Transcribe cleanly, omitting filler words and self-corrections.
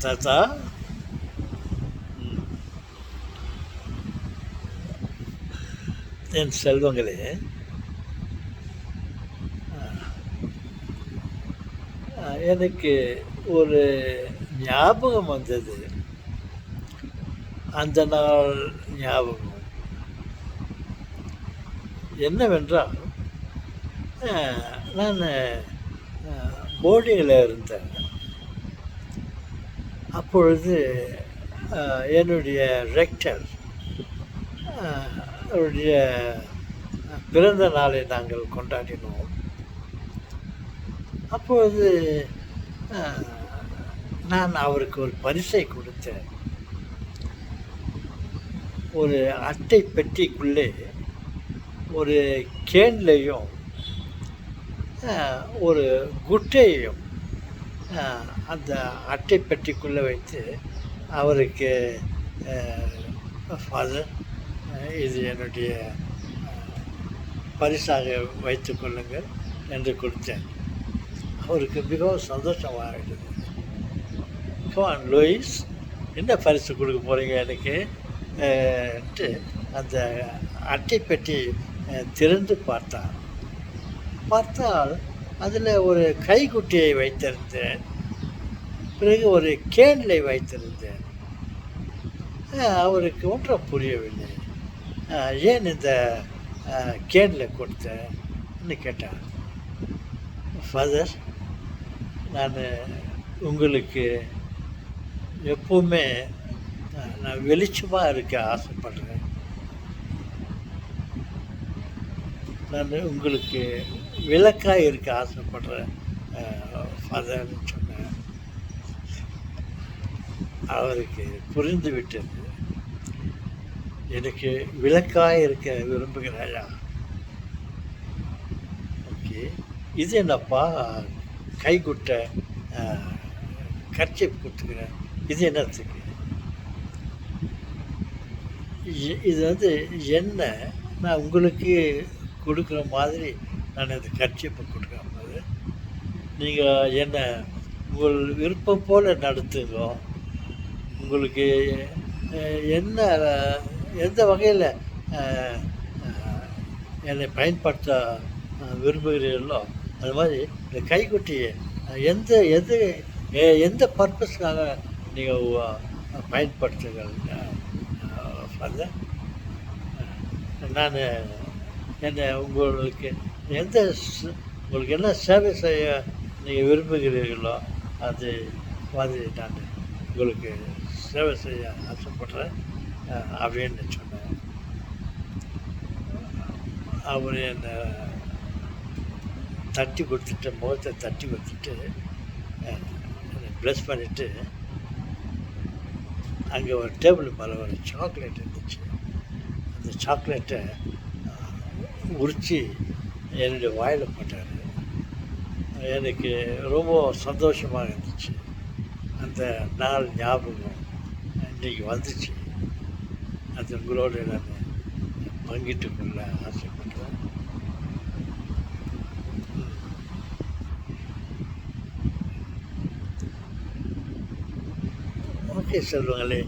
தாத்தா. என் செல்வங்களே, எனக்கு ஒரு ஞாபகம் வந்தது. அந்த நாள் ஞாபகம் என்னவென்றால், நான் போர்டிங்கில் இருந்தேன். அப்பொழுது என்னுடைய ரெக்டர் அவருடைய பிறந்த நாளை நாங்கள் கொண்டாடினோம். அப்பொழுது நான் அவருக்கு ஒரு பரிசை கொடுத்தேன். ஒரு அட்டை பெட்டிக்குள்ளே ஒரு கேன்லையும் ஒரு குட்டையையும் அந்த அட்டை பெட்டிக்குள்ளே வைத்து அவருக்கு, ஃபாதர், இது என்னுடைய பரிசாக வைத்து கொள்ளுங்கள் என்று கொடுத்தேன். அவருக்கு மிகவும் சந்தோஷமாகிட்டது. கமான் லூயிஸ், என்ன பரிசு கொடுக்க போகிறீங்க எனக்கு? அந்த அட்டை பெட்டி திறந்து பார்த்தால் அதில் ஒரு கைக்குட்டியை வைத்திருந்தேன். பிறகு ஒரு கேனில் வைத்திருந்தேன். அவருக்கு ஒன்றும் புரியவில்லை. ஏன் இந்த கேனில் கொடுத்தேன்னு கேட்டார். ஃபாதர், நான் உங்களுக்கு எப்போவுமே நான் வெளிச்சமாக இருக்க ஆசைப்படுறேன். நான் உங்களுக்கு விளக்காக இருக்க ஆசைப்படுறேன் ஃபாதர்னு சொன்னேன். அவருக்கு புரிந்து விட்டது. எனக்கு விளக்காக இருக்க விரும்புகிறாயா? ஓகே, இது என்னப்பா கைக்குட்டை கர்ச்சீப் கொடுத்துக்கிறேன், இது என்னத்துக்கு? இது என்ன, நான் உங்களுக்கு கொடுக்குற மாதிரி நான் இந்த கர்ச்சீப்பை கொடுக்குற போது நீங்கள் என்ன உங்கள் விருப்பம் போல் நடத்துங்க. உங்களுக்கு என்ன எந்த வகையில் என்னை பயன்படுத்த விரும்புகிறீர்களோ அது மாதிரி இந்த கைக்குட்டியை எந்த பர்பஸ்க்காக நீங்கள் பயன்படுத்துங்கள். நான் உங்களுக்கு என்ன சேவை செய்ய நீங்கள் விரும்புகிறீர்களோ அது மாதிரி நான் உங்களுக்கு சேவை செய்ய ஆசைப்படுறேன் அப்படின்னு சொன்னேன். அவர் என்னை தட்டி கொடுத்துட்டு, முகத்தை தட்டி கொடுத்துட்டு என்னை ப்ளஸ் பண்ணிவிட்டு, அங்கே ஒரு டேபிள் மேலே ஒரு சாக்லேட் இருந்துச்சு. அந்த சாக்லேட்டை உரித்து என்னுடைய வாயில் போட்டார். எனக்கு ரொம்ப சந்தோஷமாக இருந்துச்சு. அந்த நாள் ஞாபகம் இன்றைக்கி வந்துச்சு. அது உங்களோடு நான் பங்கிட்டுக்கொள்ள ஆசைப்படுறேன். ஓகே செல்வங்களே,